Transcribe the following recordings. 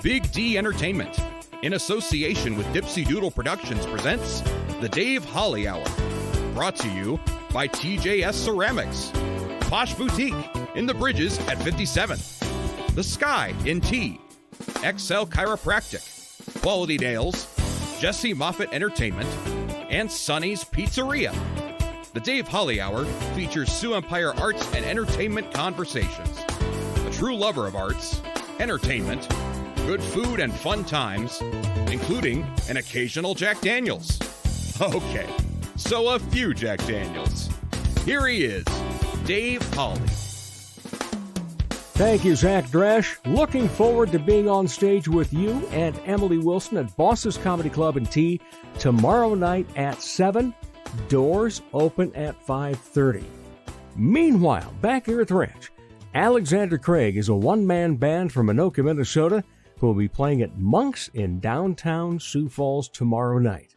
Big D Entertainment, in association with Dipsy Doodle Productions, presents The Dave Holly Hour. Brought to you by TJS Ceramics, Posh Boutique in the Bridges at 57th, The Sky in T, XL Chiropractic, Quality Nails, Jesse Moffitt Entertainment, and Sonny's Pizzeria. The Dave Holly Hour features Sioux Empire arts and entertainment conversations. A true lover of arts, entertainment, good food, and fun times, including an occasional Jack Daniels. Okay, so a few Jack Daniels. Here he is, Dave Holly. Thank you, Zach Dresch. Looking forward to being on stage with you and Emily Wilson at Boss's Comedy Club and Tea tomorrow night at 7. Doors open at 5:30. Meanwhile, back here at the ranch, Alexander Craig is a one-man band from Anoka, Minnesota, who will be playing at Monk's in downtown Sioux Falls tomorrow night.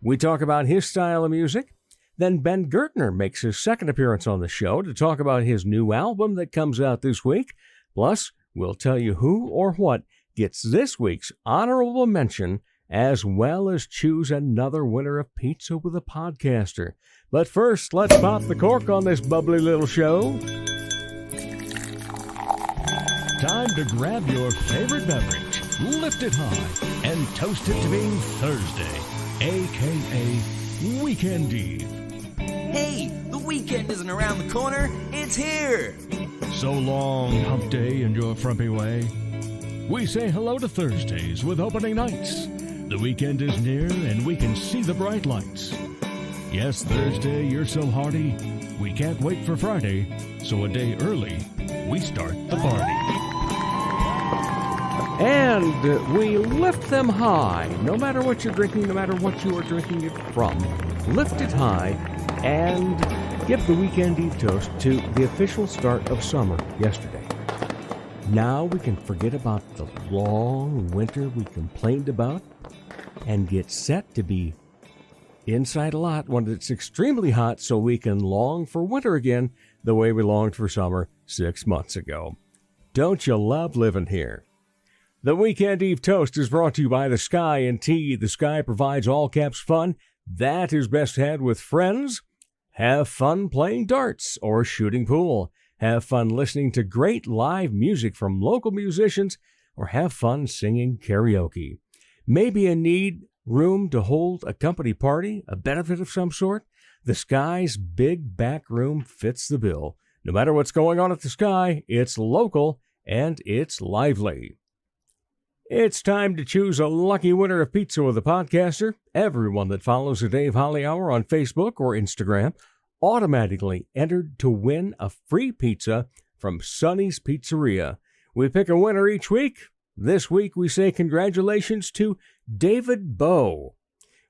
We talk about his style of music. Then Ben Gertner makes his second appearance on the show to talk about his new album that comes out this week. Plus, we'll tell you who or what gets this week's honorable mention, as well as choose another winner of Pizza with a Podcaster. But first, let's pop the cork on this bubbly little show. Time to grab your favorite beverage, lift it high, and toast it to being Thursday, a.k.a. Weekend Eve. Hey, the weekend isn't around the corner, it's here! So long, hump day and your frumpy way. We say hello to Thursdays with opening nights. The weekend is near and we can see the bright lights. Yes, Thursday, you're so hearty, we can't wait for Friday, so a day early, we start the party. And we lift them high, no matter what you're drinking, no matter what you are drinking it from. Lift it high and give the Weekend Eve toast to the official start of summer yesterday. Now we can forget about the long winter we complained about and get set to be inside a lot when it's extremely hot, so we can long for winter again the way we longed for summer 6 months ago. Don't you love living here? The Weekend Eve toast is brought to you by The Sky and Tea. The Sky provides all-caps fun that is best had with friends. Have fun playing darts or shooting pool. Have fun listening to great live music from local musicians, or have fun singing karaoke. Maybe a need room to hold a company party, a benefit of some sort? The Sky's big back room fits the bill. No matter what's going on at The Sky, it's local and it's lively. It's time to choose a lucky winner of Pizza with a Podcaster. Everyone that follows the Dave Holly Hour on Facebook or Instagram automatically entered to win a free pizza from Sonny's Pizzeria. We pick a winner each week. This week we say congratulations to David Bowe.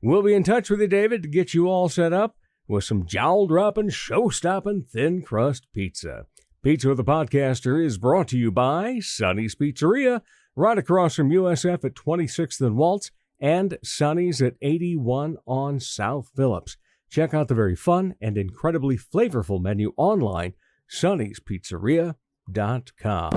We'll be in touch with you, David, to get you all set up with some jowl-dropping, show-stopping thin crust pizza. Pizza with a Podcaster is brought to you by Sonny's Pizzeria, right across from USF at 26th and Waltz, and Sonny's at 81 on South Phillips. Check out the very fun and incredibly flavorful menu online, sonnyspizzeria.com.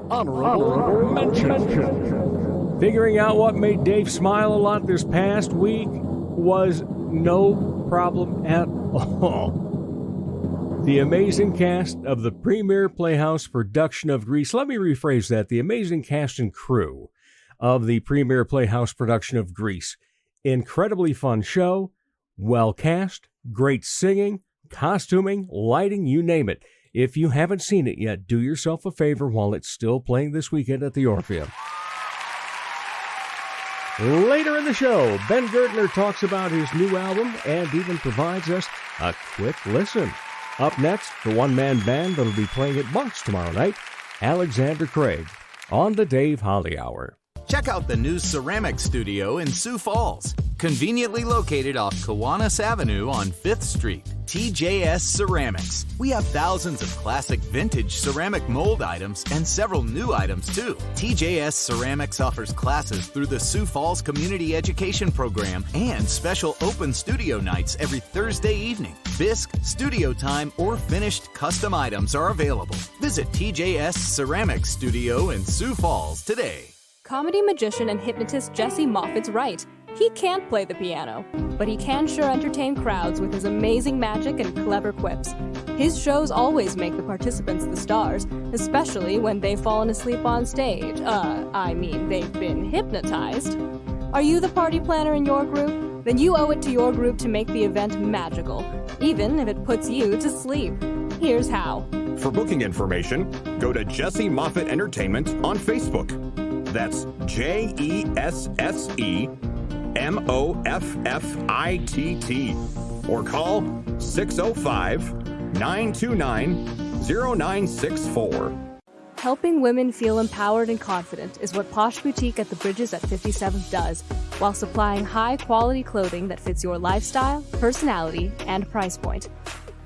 Honorable mention. Figuring out what made Dave smile a lot this past week was no problem at all. The amazing cast of the premier Playhouse production of Grease. Let me rephrase that. The amazing cast and crew of the premier Playhouse production of Grease. Incredibly fun show, well cast, great singing, costuming, lighting, you name it. If you haven't seen it yet, do yourself a favor while it's still playing this weekend at the Orpheum. Later in the show, Ben Gertner talks about his new album and even provides us a quick listen. Up next, the one-man band that'll be playing at Monk's tomorrow night, Alexander Craig, on the Dave Holly Hour. Check out the new ceramic studio in Sioux Falls, conveniently located off Kiwanis Avenue on 5th Street. TJS Ceramics. We have thousands of classic vintage ceramic mold items and several new items too. TJS Ceramics offers classes through the Sioux Falls Community Education Program and special open studio nights every Thursday evening. Bisque, studio time, or finished custom items are available. Visit TJS Ceramics Studio in Sioux Falls today. Comedy magician and hypnotist Jesse Moffat's right. He can't play the piano, but he can sure entertain crowds with his amazing magic and clever quips. His shows always make the participants the stars, especially when they've fallen asleep on stage. They've been hypnotized. Are you the party planner in your group? Then you owe it to your group to make the event magical, even if it puts you to sleep. Here's how. For booking information, go to Jesse Moffat Entertainment on Facebook. That's JESSEMOFFITT. Or call 605-929-0964. Helping women feel empowered and confident is what Posh Boutique at the Bridges at 57th does, while supplying high-quality clothing that fits your lifestyle, personality, and price point.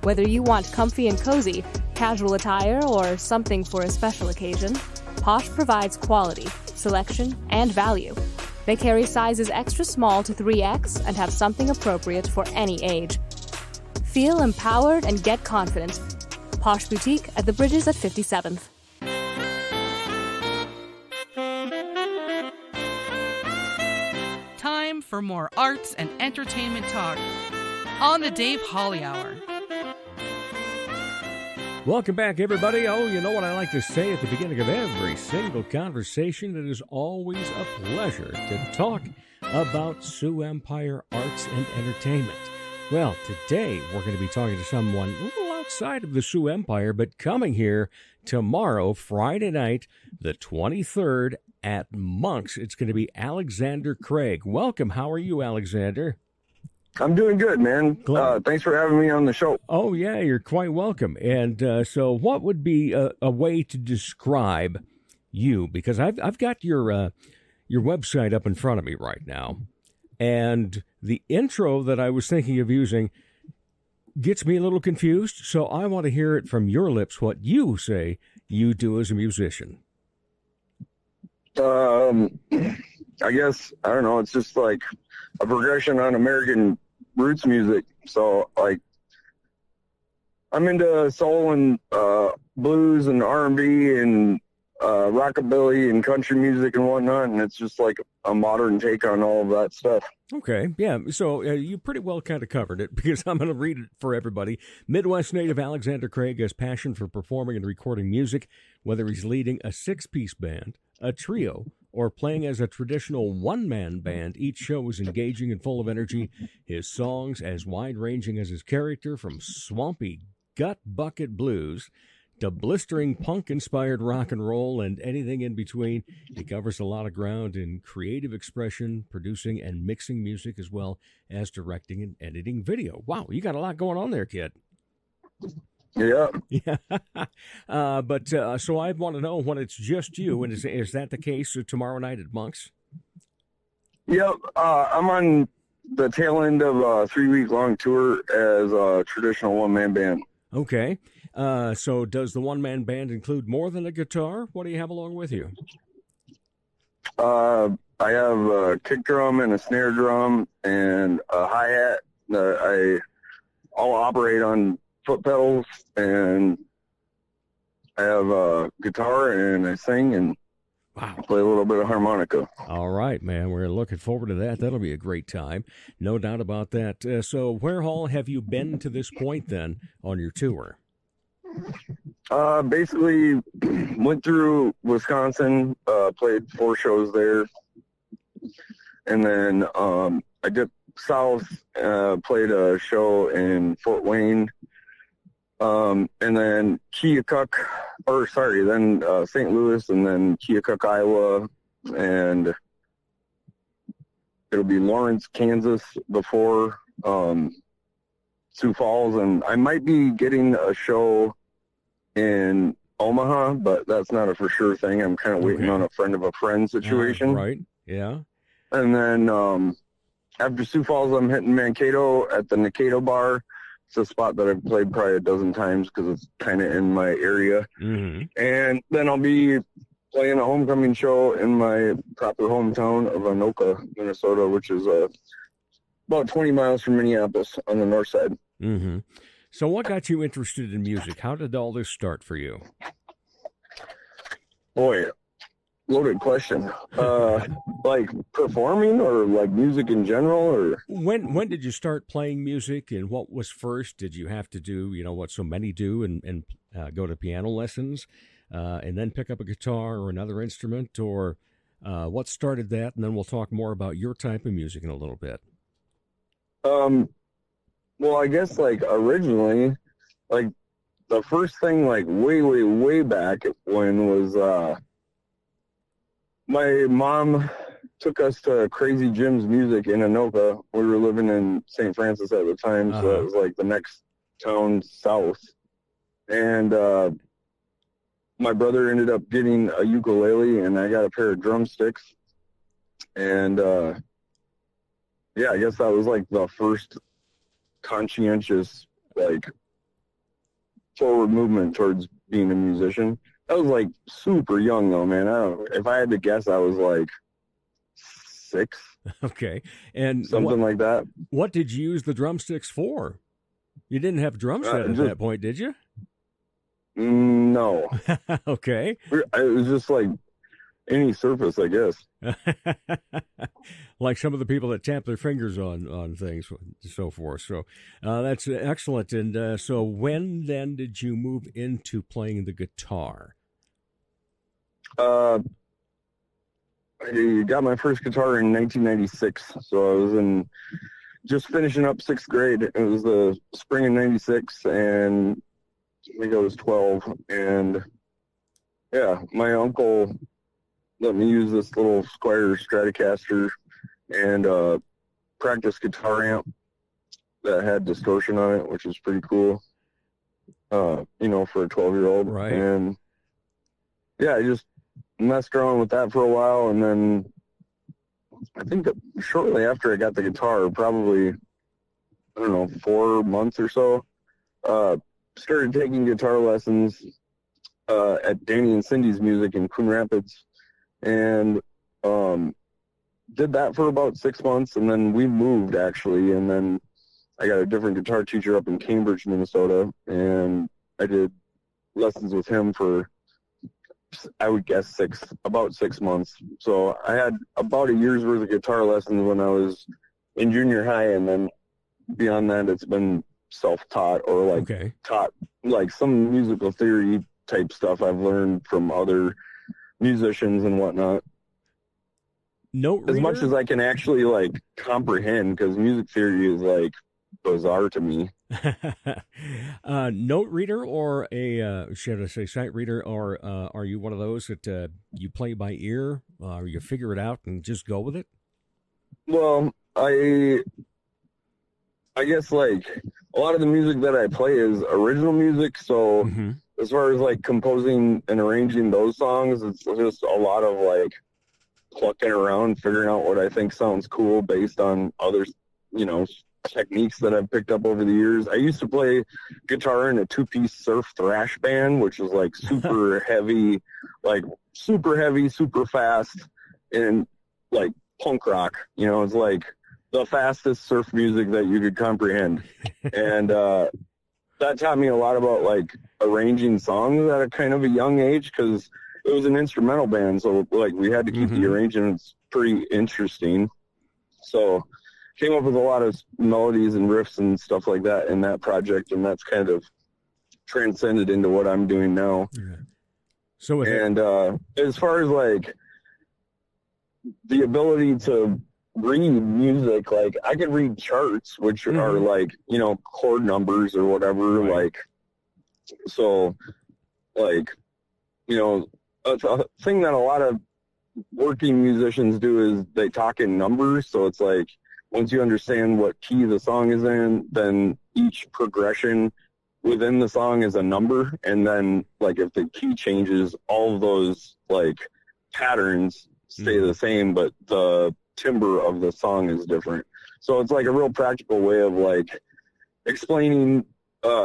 Whether you want comfy and cozy, casual attire, or something for a special occasion, Posh provides quality, selection, and value. They carry sizes extra small to 3X and have something appropriate for any age. Feel empowered and get confident. Posh Boutique at the Bridges at 57th. Time for more arts and entertainment talk on the Dave Holly Hour. Welcome back, everybody. Oh, you know what I like to say at the beginning of every single conversation? It is always a pleasure to talk about Sioux Empire Arts and Entertainment. Well, today we're going to be talking to someone a little outside of the Sioux Empire, but coming here tomorrow, Friday night, the 23rd, at Monk's. It's going to be Alexander Craig. Welcome. How are you, Alexander? I'm doing good, man. Thanks for having me on the show. Oh, yeah, you're quite welcome. And so what would be a way to describe you? Because I've got your website up in front of me right now. And the intro that I was thinking of using gets me a little confused. So I want to hear it from your lips, what you say you do as a musician. I guess, I don't know, it's just like a progression on American roots music. So, like, I'm into soul and blues and R&B and rockabilly and country music and whatnot, and it's just like a modern take on all of that stuff. Okay, yeah, so you pretty well kind of covered it, because I'm going to read it for everybody. Midwest native Alexander Craig has passion for performing and recording music, whether he's leading a six-piece band, a trio, or playing as a traditional one-man band. Each show is engaging and full of energy. His songs as wide-ranging as his character, from swampy gut bucket blues to blistering punk-inspired rock and roll and anything in between. He covers a lot of ground in creative expression, producing and mixing music, as well as directing and editing video. Wow, you got a lot going on there, kid. Yeah. Yeah. So I want to know when it's just you, and is that the case tomorrow night at Monk's? Yep. I'm on the tail end of a 3-week-long tour as a traditional one-man band. Okay. So does the one-man band include more than a guitar? What do you have along with you? I have a kick drum and a snare drum and a hi-hat. I'll operate on foot pedals, and I have a guitar, and I sing and play a little bit of harmonica. All right, man. We're looking forward to that. That'll be a great time. No doubt about that. So where all have you been to this point then on your tour? Basically went through Wisconsin, played 4 shows there. And then I dipped south, played a show in Fort Wayne. And then St. Louis, and then Keokuk, Iowa, and it'll be Lawrence, Kansas before Sioux Falls, and I might be getting a show in Omaha, but that's not a for sure thing. I'm kind of waiting on a friend of a friend situation. Right, yeah. And then after Sioux Falls, I'm hitting Mankato at the Nikado Bar. It's a spot that I've played probably a dozen times because it's kind of in my area. Mm-hmm. And then I'll be playing a homecoming show in my proper hometown of Anoka, Minnesota, which is about 20 miles from Minneapolis on the north side. Mm-hmm. So what got you interested in music? How did all this start for you? Boy, loaded question. Like performing or like music in general, or When did you start playing music, and what was first? Did you have to do, what so many do, and go to piano lessons, and then pick up a guitar or another instrument, or what started that? And then we'll talk more about your type of music in a little bit. well, I guess like originally, like the first thing, like way, way, way back when was my mom took us to Crazy Jim's Music in Anoka. We were living in St. Francis at the time, so it was like the next town south. And my brother ended up getting a ukulele, and I got a pair of drumsticks. And yeah, I guess that was like the first conscientious, like, forward movement towards being a musician. I was like super young though, man. If I had to guess, I was like 6. Okay. And something like that. What did you use the drumsticks for? You didn't have drum set at that point, did you? No. Okay. It was just like any surface, I guess. Like some of the people that tap their fingers on things and so forth. So that's excellent. And so when then did you move into playing the guitar? I got my first guitar in 1996. So I was just finishing up 6th grade. It was the spring of 96, and I think I was 12. And yeah, my uncle let me use this little Squier Stratocaster and practice guitar amp that had distortion on it, which was pretty cool, for a 12-year-old. Right. And yeah, I just messed around with that for a while, and then I think that shortly after I got the guitar, probably, I don't know, 4 months or so, started taking guitar lessons at Danny and Cindy's Music in Coon Rapids, and did that for about 6 months, and then we moved, actually, and then I got a different guitar teacher up in Cambridge, Minnesota, and I did lessons with him for, I would guess, about 6 months. So I had about a year's worth of guitar lessons when I was in junior high, and then beyond that, it's been self-taught or like taught, like some musical theory type stuff I've learned from other musicians and whatnot. Note as reader? Much as I can actually like comprehend, because music theory is like bizarre to me. Note reader or should I say sight reader, or are you one of those that you play by ear, or you figure it out and just go with it? Well, I guess like a lot of the music that I play is original music, so as far as like composing and arranging those songs, it's just a lot of like plucking around, figuring out what I think sounds cool based on other, techniques that I've picked up over the years. I used to play guitar in a 2-piece surf thrash band, which was like super heavy, super fast, and like punk rock. It's like the fastest surf music that you could comprehend. And that taught me a lot about like arranging songs at a kind of a young age, because it was an instrumental band, so like we had to keep the arrangements pretty interesting. So came up with a lot of melodies and riffs and stuff like that in that project, and that's kind of transcended into what I'm doing now. Yeah. So as far as like the ability to read music, like I could read charts, which are like, chord numbers or whatever, like, so like, a thing that a lot of working musicians do is they talk in numbers. So it's like, once you understand what key the song is in, then each progression within the song is a number. And then like if the key changes, all of those like patterns stay the same, but the timbre of the song is different. So it's like a real practical way of like explaining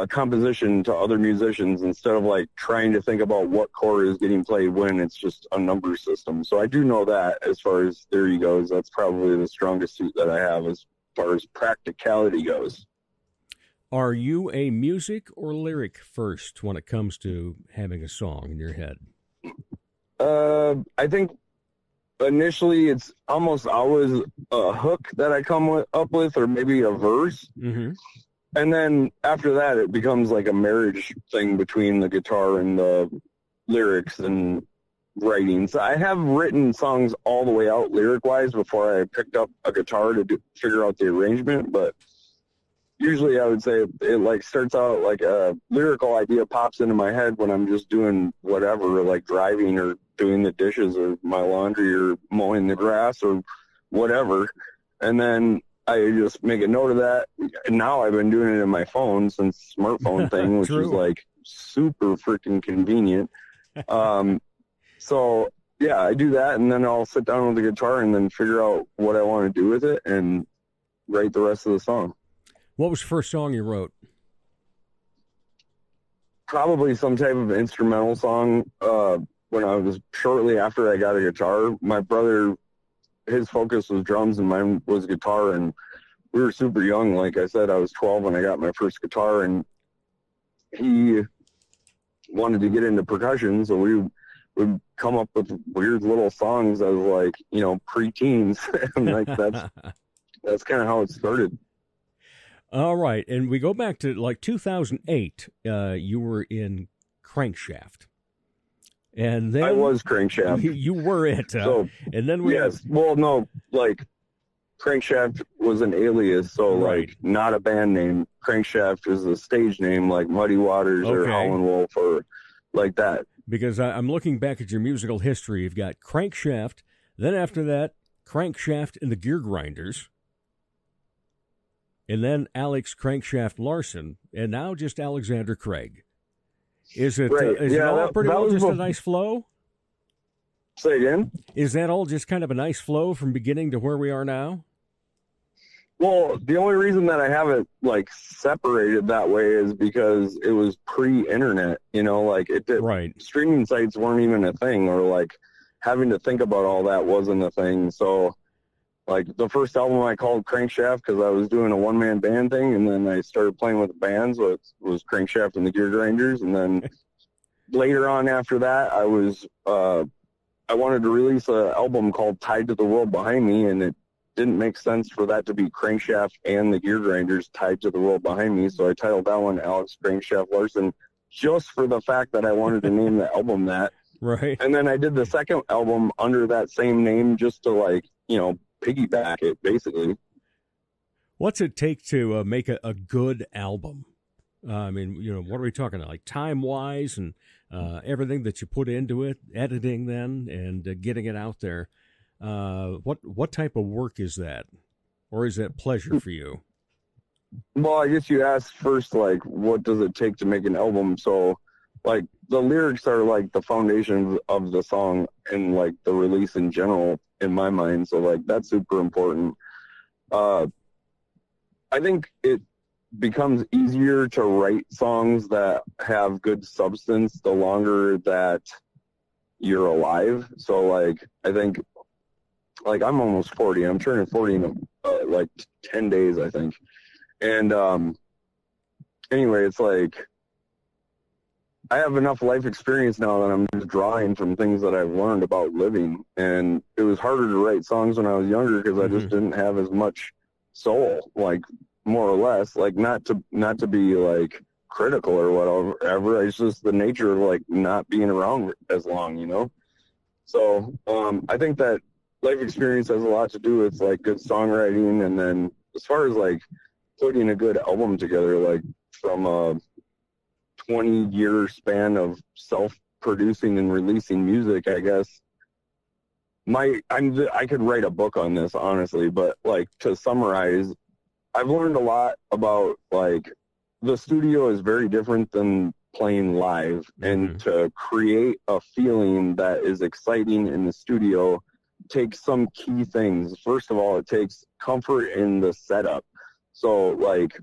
composition to other musicians, instead of like trying to think about what chord is getting played when. It's just a number system. So I do know that as far as theory goes, that's probably the strongest suit that I have as far as practicality goes. Are you a music or lyric first when it comes to having a song in your head? I think initially it's almost always a hook that I come up with, or maybe a verse. Mm-hmm. And then after that, it becomes like a marriage thing between the guitar and the lyrics and writing. So I have written songs all the way out lyric-wise before I picked up a guitar to figure out the arrangement. But usually I would say it like starts out like a lyrical idea pops into my head when I'm just doing whatever, like driving or doing the dishes or my laundry or mowing the grass or whatever. And then I just make a note of that. And now I've been doing it in my phone since smartphone thing, which is like super freaking convenient. So yeah, I do that, and then I'll sit down with the guitar and then figure out what I want to do with it and write the rest of the song. What was the first song you wrote? Probably some type of instrumental song. When I was shortly after I got a guitar, my brother, his focus was drums and mine was guitar, and we were super young. Like I said, I was 12 when I got my first guitar, and he wanted to get into percussion, so we would come up with weird little songs as like, you know, pre-teens. And like that's kind of how it started. All right, and we go back to like 2008. You were in Crankshaft, and then I was Crankshaft. You were it. So and then we yes, well, no, like Crankshaft was an alias, so Right. like not a band name. Crankshaft is a stage name, like Muddy Waters or Okay. Howlin' Wolf or like that. because I'm looking back at your musical history. You've got Crankshaft, then after that, Crankshaft and the Gear Grinders, and then Alex Crankshaft Larson, and now just Alexander Craig. Is it Right. is it Yeah, all that- pretty that well was just a bef- nice flow? Say again? Is that all just kind of a nice flow from beginning to where we are now? Well, the only reason that I have it like separated that way is because it was pre-internet, you know, like it did. Right. Streaming sites weren't even a thing, or like having to think about all that wasn't a thing. So like the first album I called Crankshaft because I was doing a one-man band thing, and then I started playing with bands, so it was Crankshaft and the Gear Grinders. And then later on after that, I wanted to release an album called Tied to the World Behind Me, and it didn't make sense for that to be Crankshaft and the Gear Grinders Tied to the World Behind Me, so I titled that one Alex Crankshaft Larson, just for the fact that I wanted to name the album that. Right. And then I did the second album under that same name just to, like, you know, piggyback it, basically. What's it take to make a good album? I mean, you know, what are we talking about? Like time-wise and everything that you put into it, editing then, and getting it out there. What type of work is that? Or is that pleasure for you? Well, I guess you asked first, like, what does it take to make an album? So, like, the lyrics are, like, the foundation of the song and, like, the release in general in my mind. So, like, that's super important. I think it becomes easier to write songs that have good substance the longer that you're alive. So, like, I think, like, I'm almost 40. I'm turning 40 in, like, 10 days, I think. And anyway, it's like I have enough life experience now that I'm just drawing from things that I've learned about living. And it was harder to write songs when I was younger because I just didn't have as much soul, like, more or less, like, not to be like critical or whatever. It's just the nature of, like, not being around as long, you know? So I think that life experience has a lot to do with, like, good songwriting. And then as far as, like, putting a good album together, like, from a 20-year span of self-producing and releasing music, I guess I could write a book on this, honestly, but, like, to summarize, I've learned a lot about, like, the studio is very different than playing live, and to create a feeling that is exciting in the studio takes some key things. First of all, it takes comfort in the setup. So, like,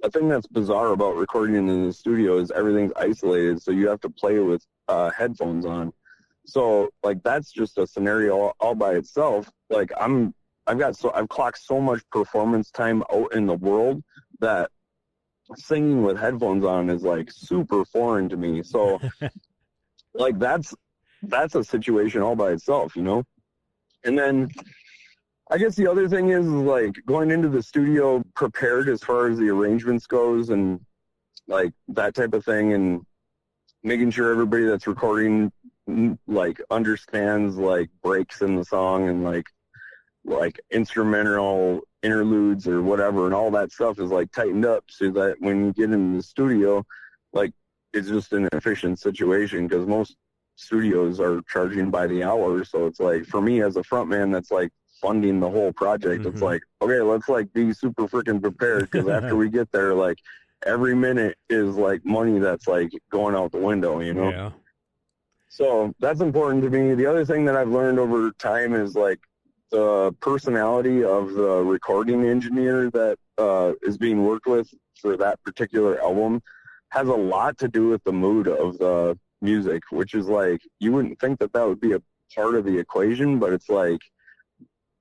a thing that's bizarre about recording in the studio is everything's isolated, so you have to play with headphones on. So, like, that's just a scenario all by itself. Like, I've clocked so much performance time out in the world that singing with headphones on is, like, super foreign to me. So like, that's that's a situation all by itself, you know? And then I guess the other thing is like going into the studio prepared as far as the arrangements goes and like that type of thing, and making sure everybody that's recording like understands like breaks in the song and like instrumental interludes or whatever, and all that stuff is like tightened up so that when you get into the studio, like it's just an efficient situation, because most studios are charging by the hour. So it's like, for me as a frontman that's like funding the whole project, it's like, okay, let's like be super freaking prepared, because after we get there, like every minute is like money that's like going out the window, you know? Yeah. So that's important to me. The other thing that I've learned over time is like the personality of the recording engineer that is being worked with for that particular album has a lot to do with the mood of the music, which is like, you wouldn't think that that would be a part of the equation, but it's like,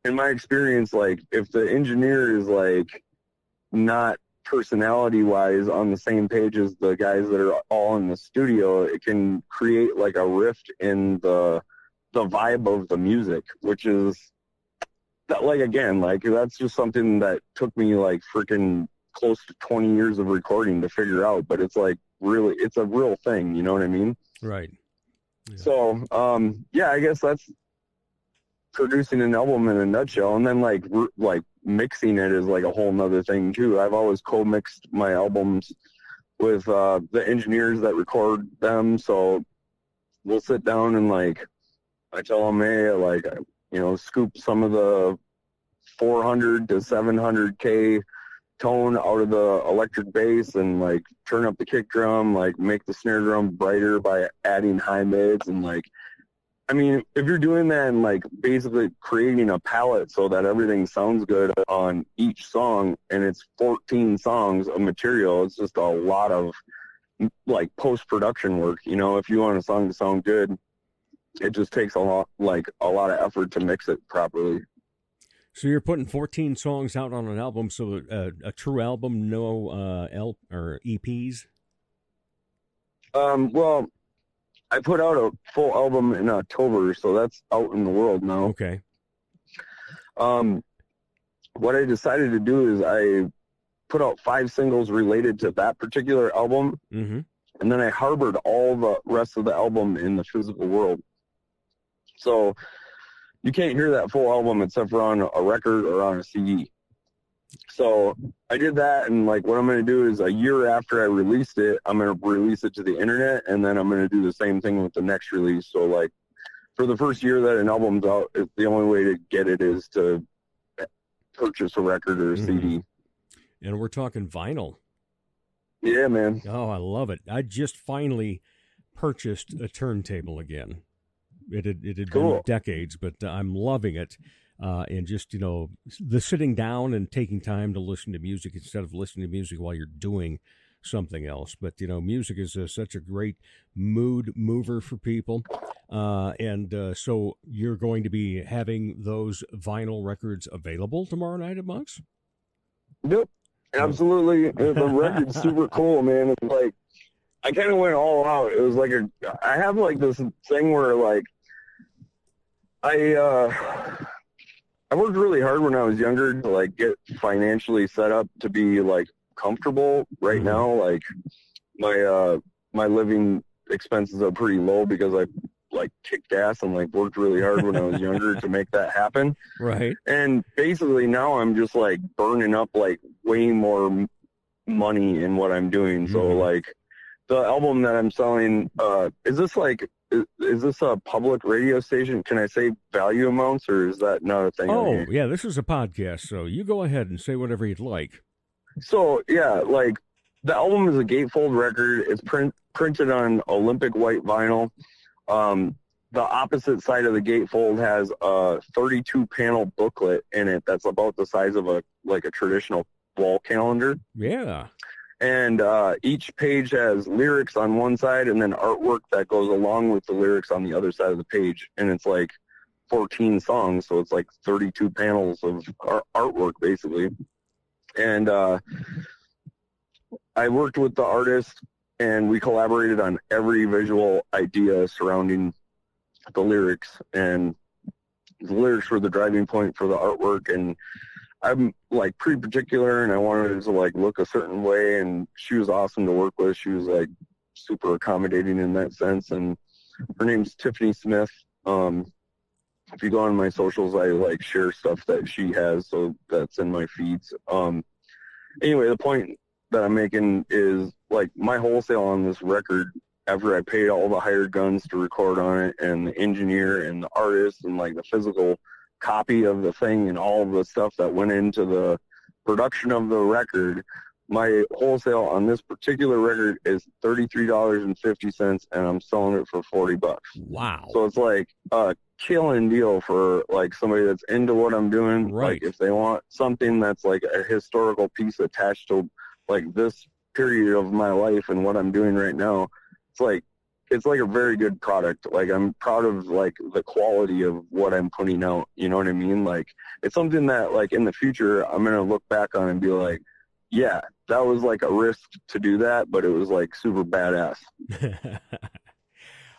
in my experience, like if the engineer is like not personality wise on the same page as the guys that are all in the studio, it can create like a rift in the vibe of the music, which is that, like, again, like that's just something that took me like freaking close to 20 years of recording to figure out, but it's like really, it's a real thing, you know what I mean? Right. Yeah. So yeah, I guess that's producing an album in a nutshell. And then like mixing it is like a whole nother thing too. I've always co-mixed my albums with the engineers that record them, so we'll sit down and like I tell them, hey, like, you know, scoop some of the 400 to 700K tone out of the electric bass and like turn up the kick drum, like make the snare drum brighter by adding high mids. And like, I mean, if you're doing that and like basically creating a palette so that everything sounds good on each song, and it's 14 songs of material, it's just a lot of like post-production work. You know, if you want a song to sound good, it just takes a lot of effort to mix it properly. So you're putting 14 songs out on an album, so a true album, no or EPs? Well, I put out a full album in October, so that's out in the world now. Okay. What I decided to do is I put out 5 singles related to that particular album, and then I harbored all the rest of the album in the physical world. So you can't hear that full album except for on a record or on a CD. So I did that, and like what I'm going to do is a year after I released it, I'm going to release it to the internet, and then I'm going to do the same thing with the next release. So like for the first year that an album's out, the only way to get it is to purchase a record or a CD. And we're talking vinyl. Yeah, man. Oh, I love it. I just finally purchased a turntable again. It had been decades, but I'm loving it. And just, you know, the sitting down and taking time to listen to music instead of listening to music while you're doing something else. But, you know, music is such a great mood mover for people. So you're going to be having those vinyl records available tomorrow night at Monk's? Yep, absolutely. The record's super cool, man. It's like, I kind of went all out. It was like I have like this thing where like, I worked really hard when I was younger to like get financially set up to be like comfortable. Right now, like my living expenses are pretty low because I like kicked ass and like worked really hard when I was younger to make that happen. Right. And basically now I'm just like burning up like way more money in what I'm doing. So like the album that I'm selling, is this a public radio station? Can I say value amounts, or is that not a thing? Oh, yeah, this is a podcast, so you go ahead and say whatever you'd like. So, yeah, like, the album is a gatefold record. It's printed on Olympic white vinyl. The opposite side of the gatefold has a 32-panel booklet in it that's about the size of a traditional wall calendar. Yeah. And each page has lyrics on one side and then artwork that goes along with the lyrics on the other side of the page. And it's like 14 songs, so it's like 32 panels of artwork, basically. And I worked with the artist, and we collaborated on every visual idea surrounding the lyrics, and the lyrics were the driving point for the artwork. And I'm like pretty particular, and I wanted it to like look a certain way, and she was awesome to work with. She was like super accommodating in that sense. And her name's Tiffany Smith. If you go on my socials, I like share stuff that she has, so that's in my feeds. Anyway, the point that I'm making is like my wholesale on this record, after I paid all the hired guns to record on it, and the engineer and the artist and like the physical copy of the thing and all of the stuff that went into the production of the record, my wholesale on this particular record is $33.50, and I'm selling it for $40. Wow. So it's like a killing deal for like somebody that's into what I'm doing. Right. Like if they want something that's like a historical piece attached to like this period of my life and what I'm doing right now, it's like a very good product. Like I'm proud of like the quality of what I'm putting out. You know what I mean? Like it's something that like in the future I'm gonna look back on and be like, yeah, that was like a risk to do that, but it was like super badass.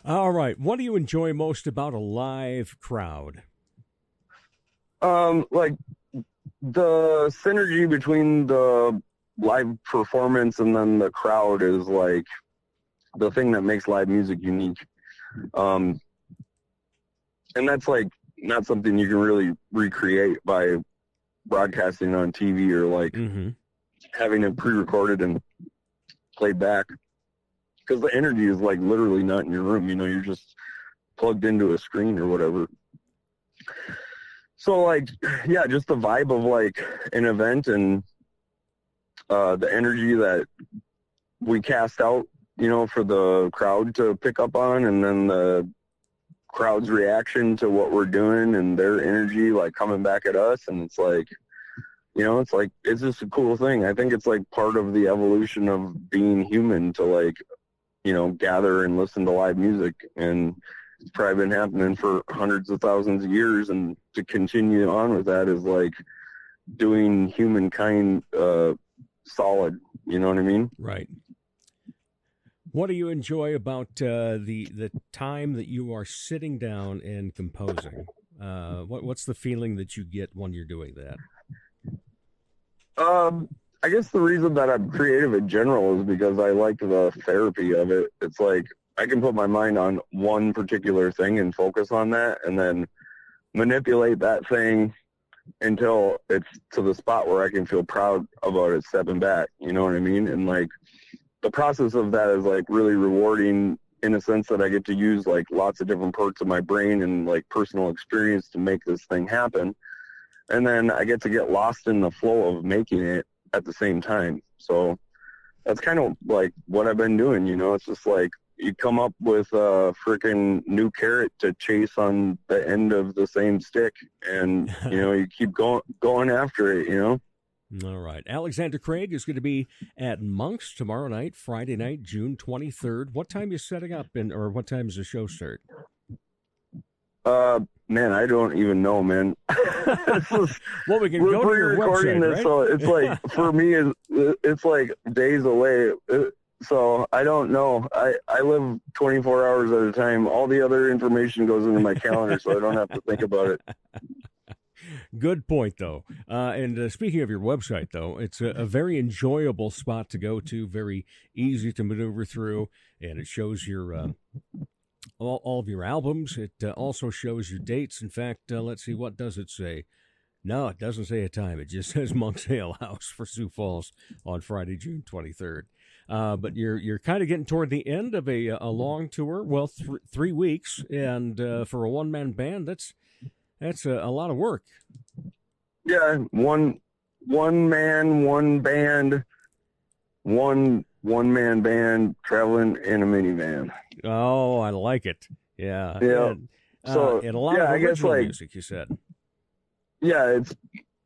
All right. What do you enjoy most about a live crowd? Like the synergy between the live performance and then the crowd is like the thing that makes live music unique. And that's like not something you can really recreate by broadcasting on TV or like having it pre-recorded and played back. Because the energy is like literally not in your room, you know, you're just plugged into a screen or whatever. So like, yeah, just the vibe of like an event and the energy that we cast out, you know, for the crowd to pick up on, and then the crowd's reaction to what we're doing and their energy like coming back at us. And it's like, you know, it's like, it's just a cool thing. I think it's like part of the evolution of being human to like, you know, gather and listen to live music. And it's probably been happening for hundreds of thousands of years. And to continue on with that is like doing humankind solid. You know what I mean? Right. What do you enjoy about the time that you are sitting down and composing? What's the feeling that you get when you're doing that? I guess the reason that I'm creative in general is because I like the therapy of it. It's like I can put my mind on one particular thing and focus on that, and then manipulate that thing until it's to the spot where I can feel proud about it stepping back. You know what I mean? And like the process of that is like really rewarding in a sense that I get to use like lots of different parts of my brain and like personal experience to make this thing happen. And then I get to get lost in the flow of making it at the same time. So that's kind of like what I've been doing, you know. It's just like you come up with a freaking new carrot to chase on the end of the same stick, and you know, you keep going after it, you know. All right. Alexander Craig is going to be at Monk's tomorrow night, Friday night, June 23rd. What time are you setting up, or what time does the show start? Man, I don't even know, man. Well, we can go to your website, this, right? so it's like for me, it's like days away. So I don't know. I live 24 hours at a time. All the other information goes into my calendar, so I don't have to think about it. Good point, though. And speaking of your website, though, it's a very enjoyable spot to go to, very easy to maneuver through, and it shows your all of your albums. It also shows your dates. In fact, let's see, what does it say? No, it doesn't say a time. It just says Monk's Ale House for Sioux Falls on Friday, June 23rd. But you're kind of getting toward the end of a long tour. Well, 3 weeks, and for a one-man band, that's a lot of work. Yeah, one man, one band, one man band traveling in a minivan. Oh, I like it. Yeah. Yeah. And a lot of original music, you said. Yeah, it's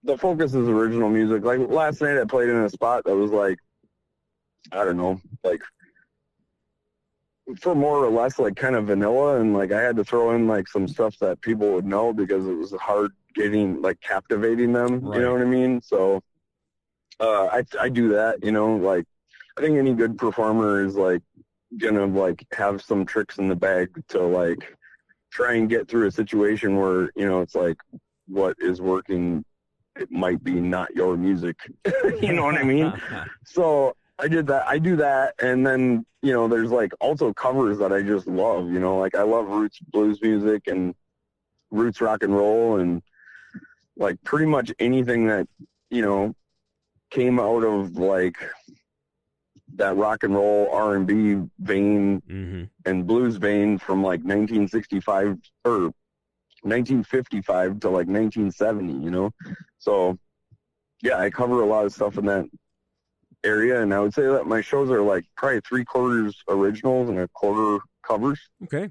the focus is original music. Like last night I played in a spot that was like, I don't know, like for more or less like kind of vanilla, and like I had to throw in like some stuff that people would know because it was hard getting like captivating them. Right. You know what I mean? So I do that, you know, like I think any good performer is like gonna like have some tricks in the bag to like try and get through a situation where, you know, it's like what is working, it might be not your music. You know what I mean? So I did that. I do that. And then, you know, there's like also covers that I just love, you know, like I love roots blues music and roots rock and roll, and like pretty much anything that, you know, came out of like that rock and roll R&B vein and blues vein from like 1965 or 1955 to like 1970, you know? So yeah, I cover a lot of stuff in that area, and I would say that my shows are like probably 3/4 originals and 1/4 covers. Okay.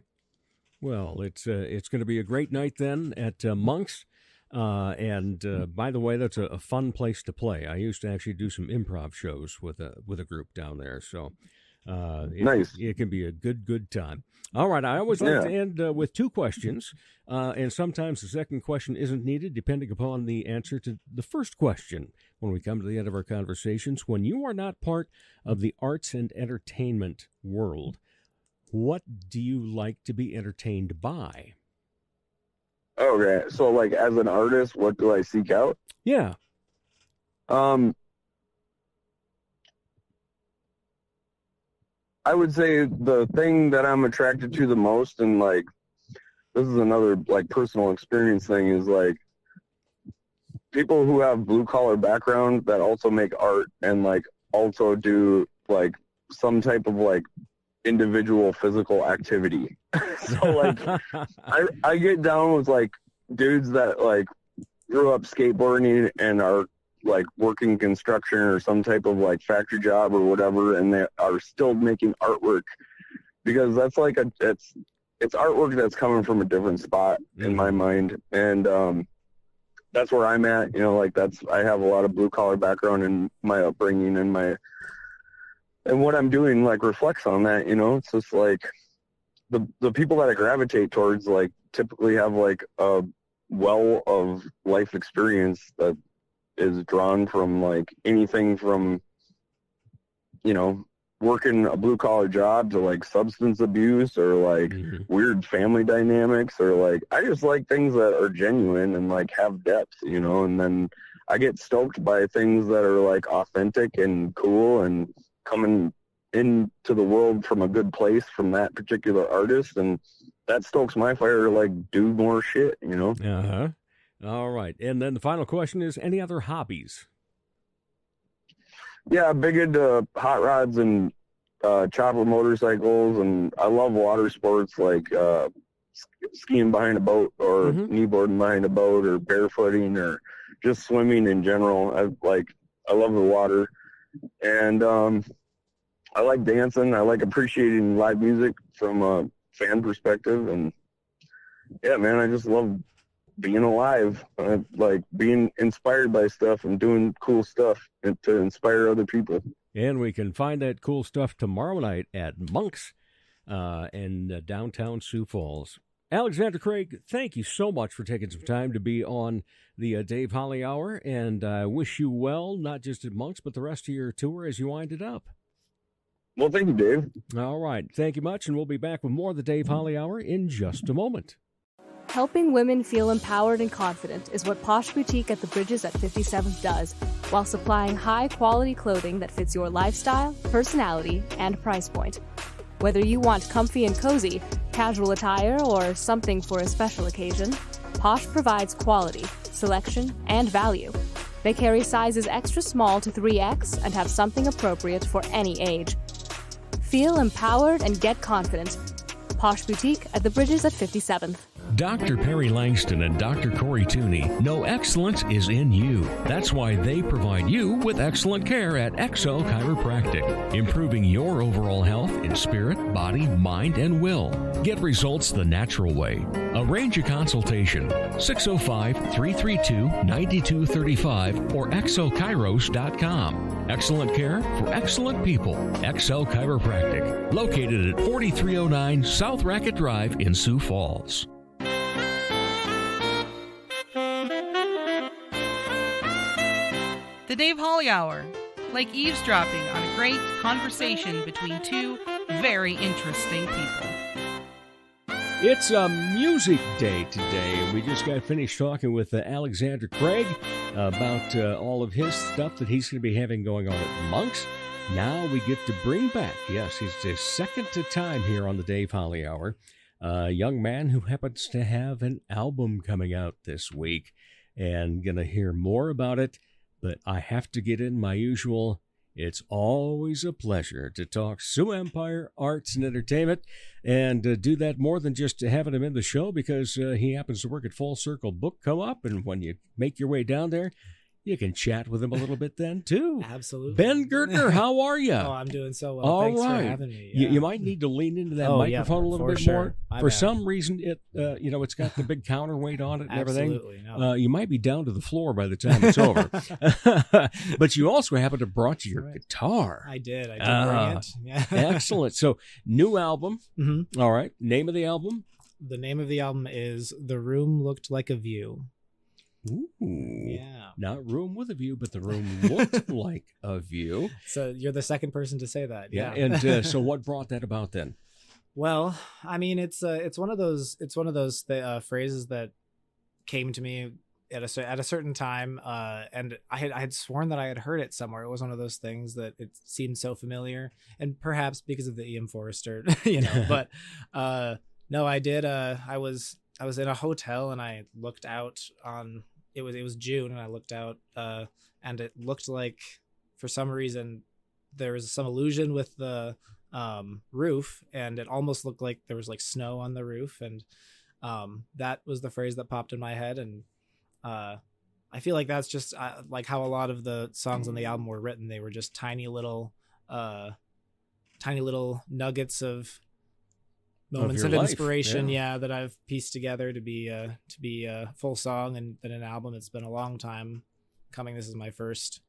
Well, it's going to be a great night then at Monk's. And by the way, that's a fun place to play. I used to actually do some improv shows with a group down there, so nice. It can be a good time. All right, I always like to end with 2 questions, and sometimes the second question isn't needed, depending upon the answer to the first question. When we come to the end of our conversations, when you are not part of the arts and entertainment world, what do you like to be entertained by? Okay, so like as an artist, what do I seek out? Yeah. I would say the thing that I'm attracted to the most, and like this is another like personal experience thing, is like people who have blue collar background that also make art and like also do like some type of like individual physical activity. So like I get down with like dudes that like grew up skateboarding and are like working construction or some type of like factory job or whatever, and they are still making artwork, because that's like it's artwork that's coming from a different spot in my mind. And that's where I'm at, you know, like I have a lot of blue collar background in my upbringing, and what I'm doing like reflects on that, you know. It's just like the people that I gravitate towards like typically have like a well of life experience that is drawn from like anything from, you know, working a blue collar job to like substance abuse or like weird family dynamics, or like I just like things that are genuine and like have depth, you know. And then I get stoked by things that are like authentic and cool and coming into the world from a good place from that particular artist, and that stokes my fire to like do more shit, you know. All right, and then the final question is, any other hobbies? Yeah, big into hot rods and chopper motorcycles, and I love water sports like skiing behind a boat, or kneeboarding behind a boat, or barefooting, or just swimming in general. I love the water, and I like dancing. I like appreciating live music from a fan perspective, and yeah, man, I just love being alive. I like being inspired by stuff and doing cool stuff and to inspire other people. And we can find that cool stuff tomorrow night at Monk's in downtown Sioux Falls. Alexander Craig, thank you so much for taking some time to be on the Dave Holly Hour, and I wish you well, not just at Monk's, but the rest of your tour as you wind it up. Well, thank you, Dave. All right. Thank you much, and we'll be back with more of the Dave Holly Hour in just a moment. Helping women feel empowered and confident is what Posh Boutique at the Bridges at 57th does, while supplying high-quality clothing that fits your lifestyle, personality, and price point. Whether you want comfy and cozy, casual attire, or something for a special occasion, Posh provides quality, selection, and value. They carry sizes extra small to 3X and have something appropriate for any age. Feel empowered and get confident. Posh Boutique at the Bridges at 57th. Dr. Perry Langston and Dr. Corey Tooney know excellence is in you. That's why they provide you with excellent care at XO Chiropractic, improving your overall health in spirit, body, mind, and will. Get results the natural way. Arrange a consultation, 605-332-9235 or exokairos.com. Excellent care for excellent people. XO Chiropractic, located at 4309 South Racket Drive in Sioux Falls. The Dave Holly Hour, like eavesdropping on a great conversation between two very interesting people. It's a music day today, and we just got finished talking with Alexander Craig about all of his stuff that he's going to be having going on at Monk's. Now we get to bring back, yes, he's the second to time here on the Dave Holly Hour, a young man who happens to have an album coming out this week, and going to hear more about it, but I have to get in my usual... It's always a pleasure to talk Sioux Empire arts and entertainment, and do that more than just having him in the show, because he happens to work at Full Circle Book Co-op, and when you make your way down there, you can chat with him a little bit then, too. Absolutely. Ben Gertner, how are you? Oh, I'm doing so well. All Thanks right. for having me. Yeah. You might need to lean into that microphone a little bit more. For some reason, it's got the big counterweight on it and everything. Absolutely. No. You might be down to the floor by the time it's over. But you also happen to have brought your guitar. I did bring it. Yeah. Excellent. So, new album. Mm-hmm. All right. Name of the album? The name of the album is The Room Looked Like a View. Ooh. Yeah. Not Room with a View, but The Room Looked Like a View. So you're the second person to say that. Yeah. And so what brought that about then? Well, I mean, it's one of those phrases that came to me at a certain time, and I had sworn that I had heard it somewhere. It was one of those things that it seemed so familiar, and perhaps because of the E.M. Forrester, But no, I did. I was in a hotel and I looked out on. It was June, and I looked out, and it looked like, for some reason, there was some illusion with the roof, and it almost looked like there was like snow on the roof, and that was the phrase that popped in my head. And I feel like that's just like how a lot of the songs on the album were written. They were just tiny little nuggets of moments of inspiration, that I've pieced together to be a full song and then an album. It's been a long time coming. This is my first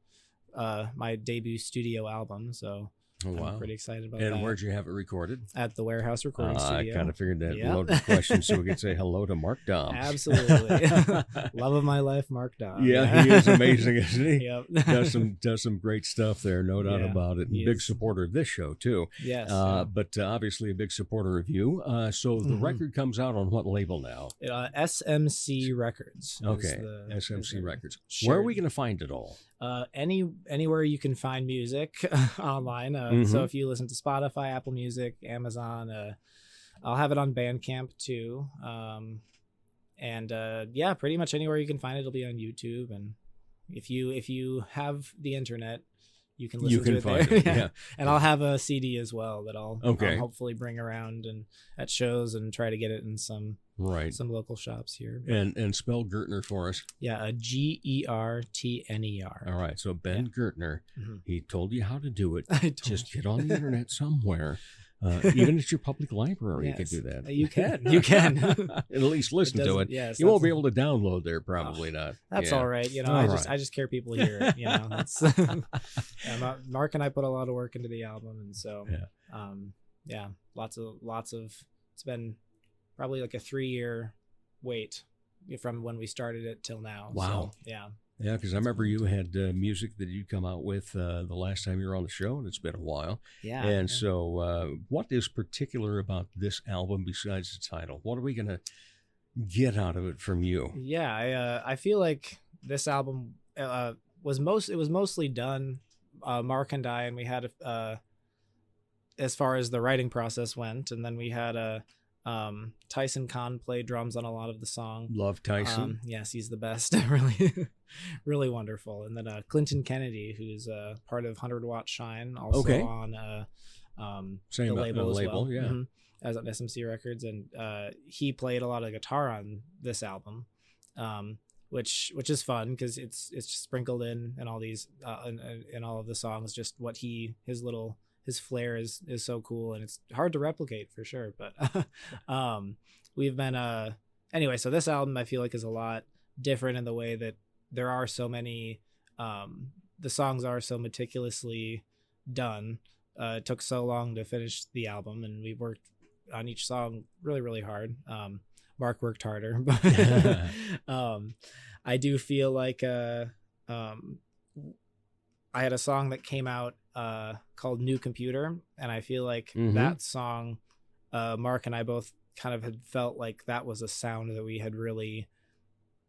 my debut studio album, so I'm pretty excited about that. And where'd you have it recorded? At the Warehouse Recording Studio. I kind of figured that. Loaded question, so we could say hello to Mark Dom. Absolutely. Love of my life, Mark Dom. Yeah, he is amazing, isn't he? Yep. does some great stuff there, no doubt about it. And big supporter of this show, too. Yes. But obviously a big supporter of you. So the record comes out on what label now? SMC Records. Okay, SMC Records. Sure. Where are we going to find it all? Anywhere you can find music online. So if you listen to Spotify, Apple Music, Amazon, I'll have it on Bandcamp too. And pretty much anywhere you can find it. It'll be on YouTube. And if you have the internet, you can listen to it find there. It. Yeah. And I'll have a CD as well that I'll Okay. hopefully bring around and at shows and try to get it in some local shops here. And spell Gertner for us. Yeah, Gertner. All right, so Ben Gertner, he told you how to do it. Just you. get on the internet somewhere. Even at your public library, you could do that. You can. At least listen to it. Yes, you won't be able to download there, probably not. That's all right. I just care people hear it. That's Mark and I put a lot of work into the album, and so lots of. It's been probably like a 3-year wait from when we started it till now. Wow. So, yeah. Yeah, because I remember you had music that you'd come out with the last time you were on the show, and it's been a while. Yeah. And so what is particular about this album besides the title? What are we going to get out of it from you? Yeah, I feel like this album was mostly done, Mark and I, and we had as far as the writing process went, and then we had Tyson Kahn played drums on a lot of the song. Love Tyson. Yes, he's the best. Really, really wonderful. And then Clinton Kennedy, who's part of 100 Watt Shine, also on Same the label as well. Yeah. As on SMC Records, and he played a lot of guitar on this album, which is fun because it's just sprinkled in all these in all of the songs. Just what his flair is so cool, and it's hard to replicate for sure. But we've been anyway. So this album I feel like is a lot different in the way that there are so many. The songs are so meticulously done. It took so long to finish the album, and we worked on each song really, really hard. Mark worked harder, but I do feel like I had a song that came out called New Computer, and I feel like that song, Mark and I both kind of had felt like that was a sound that we had really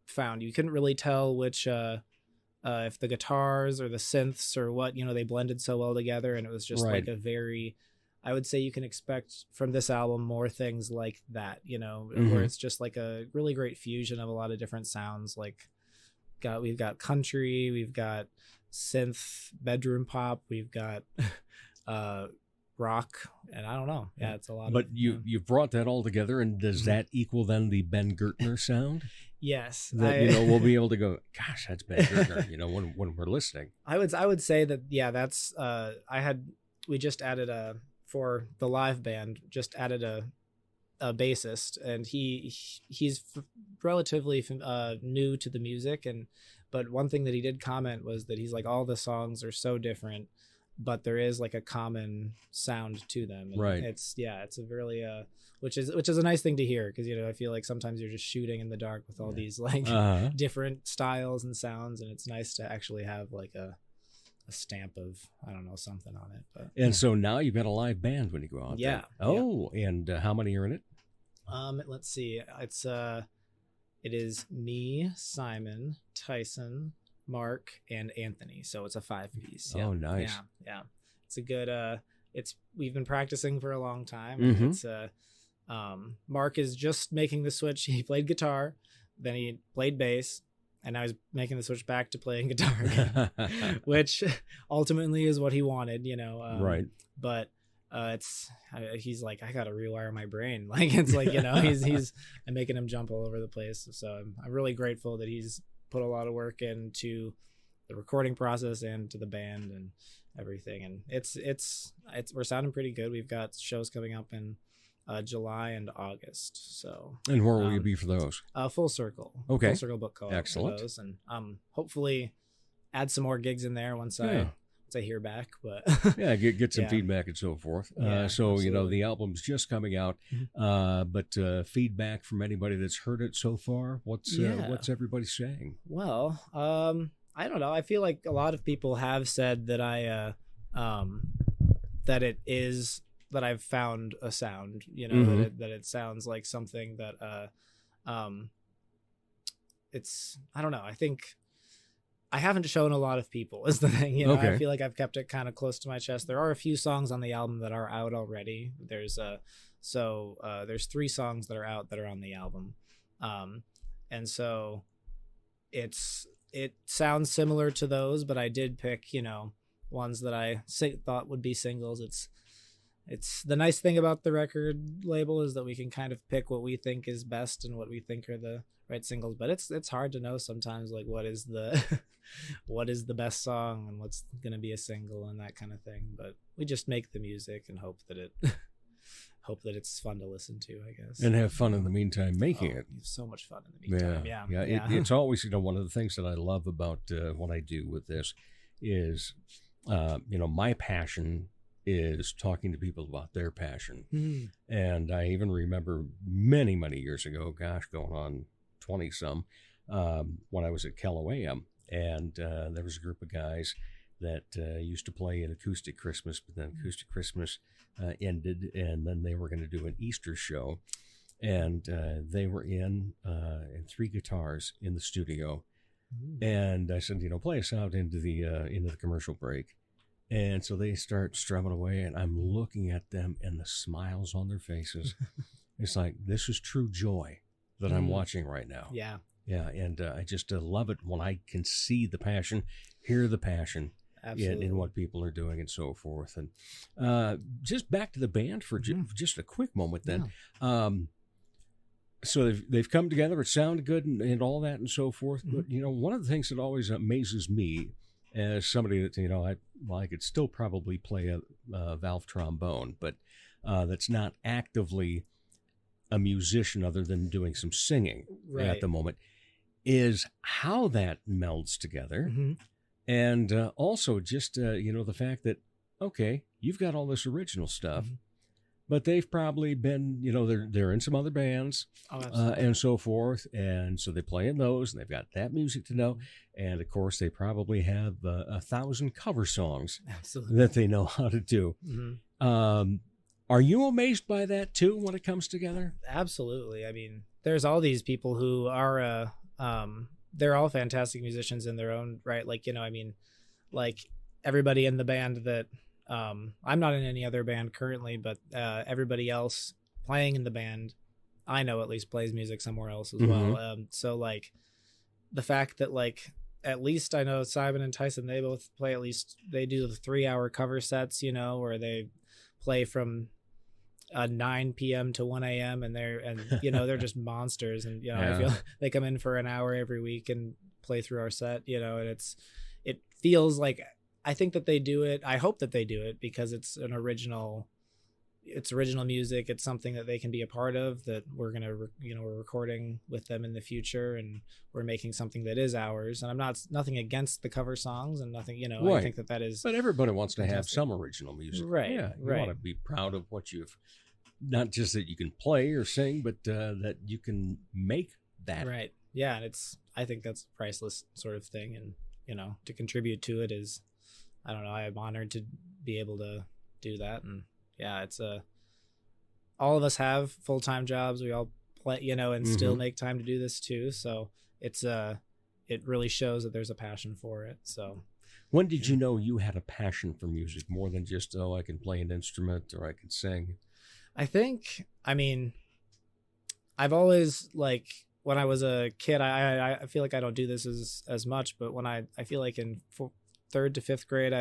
found. You couldn't really tell which if the guitars or the synths or what, they blended so well together, and it was just Right. like a very, I would say you can expect from this album more things like that, where it's just like a really great fusion of a lot of different sounds. Like we've got country, we've got synth, bedroom pop, we've got rock, and I don't know. Yeah, it's a lot. But you've brought that all together, and does that equal then the Ben Gertner sound? Yes, That we'll be able to go, gosh, that's Ben Gertner. When we're listening, I would say that that's we just added for the live band, just added a bassist, and he's relatively new to the music, but one thing that he did comment was that he's like, all the songs are so different, but there is like a common sound to them. And right. It's a really which is a nice thing to hear, because I feel like sometimes you're just shooting in the dark with all these like different styles and sounds, and it's nice to actually have like a stamp of, I don't know, something on it. But so now you've got a live band when you go out there. Oh, yeah. And how many are in it? Let's see. It is me, Simon, Tyson, Mark, and Anthony. So it's a 5-piece. Yeah. Oh, nice. Yeah. It's a good we've been practicing for a long time. Mm-hmm. It's Mark is just making the switch. He played guitar, then he played bass, and now he's making the switch back to playing guitar again, which ultimately is what he wanted, right. But he's like, I gotta rewire my brain. Like, it's like, I'm making him jump all over the place. So I'm really grateful that he's put a lot of work into the recording process and to the band and everything. And it's we're sounding pretty good. We've got shows coming up in July and August. So, and where will you be for those? Full Circle. Okay. Full Circle Book Club. Excellent. Those, and hopefully add some more gigs in there once I hear back. But yeah, get some feedback and so forth. So absolutely. The album's just coming out, but feedback from anybody that's heard it so far. What's everybody saying? Well, I don't know. I feel like a lot of people have said that that I've found a sound, that it sounds like something that it's, I don't know. I think I haven't shown a lot of people is the thing, Okay. I feel like I've kept it kind of close to my chest. There are a few songs on the album that are out already. There's 3 songs that are out that are on the album. And so it sounds similar to those, but I did pick, ones that I thought would be singles. It's the nice thing about the record label is that we can kind of pick what we think is best and what we think are the right singles, but it's hard to know sometimes, like what is the best song and what's going to be a single and that kind of thing. But we just make the music and hope that it's fun to listen to, I guess. And have fun in the meantime making it. So much fun in the meantime. Yeah. It's always, one of the things that I love about what I do with this is, my passion is talking to people about their passion. And I even remember many, many years ago, going on 20 some, when I was at Kellawam, and there was a group of guys that used to play an acoustic Christmas, but then acoustic Christmas ended, and then they were going to do an Easter show, and they were in 3 guitars in the studio. And I said, play us out into the commercial break. And so they start strumming away, and I'm looking at them and the smiles on their faces. It's like, this is true joy that I'm watching right now. Yeah. Yeah. And I just love it when I can see the passion, hear the passion in what people are doing and so forth. And just back to the band for just a quick moment then. Yeah. So they've come together, it sounded good and all that and so forth. But, one of the things that always amazes me as somebody that, I could still probably play a valve trombone, but that's not actively a musician other than doing some singing at the moment, is how that melds together. And also just, the fact that, okay, you've got all this original stuff, but they've probably been, they're in some other bands and so forth. And so they play in those, and they've got that music to know. And of course, they probably have 1,000 cover songs that they know how to do. Are you amazed by that too when it comes together? Absolutely. I mean, there's all these people who are they're all fantastic musicians in their own right. Like, you know, I mean, like everybody in the band that I'm not in any other band currently, but everybody else playing in the band, I know at least plays music somewhere else as well. So like the fact that like at least I know Simon and Tyson, they both play, at least they do the 3-hour cover sets, you know, where they play from 9 p.m. to 1 a.m. and you know, they're just monsters. And, you know, I feel they come in for an hour every week and play through our set, you know, and it feels like, I think that they do it. I hope that they do it because it's original music. It's something that they can be a part of, that we're going to, you know, we're recording with them in the future, and we're making something that is ours. And I'm nothing against the cover songs and nothing, you know, right. I think that is. But everybody wants to fantastic. have some original music. Right. Yeah. You right. want to be proud of what you've, not just that you can play or sing, but that you can make that. Right. Yeah. And I think that's a priceless sort of thing. And, you know, to contribute to it is, I don't know, I'm honored to be able to do that. And yeah, it's all of us have full-time jobs. We all play, you know, and still make time to do this too. So it's it really shows that there's a passion for it. So when did you know you had a passion for music more than just, oh, I can play an instrument or I can sing? I think, I mean, I've always, like, when I was a kid, I feel like I don't do this as much, but when I feel like in 3rd to 5th grade,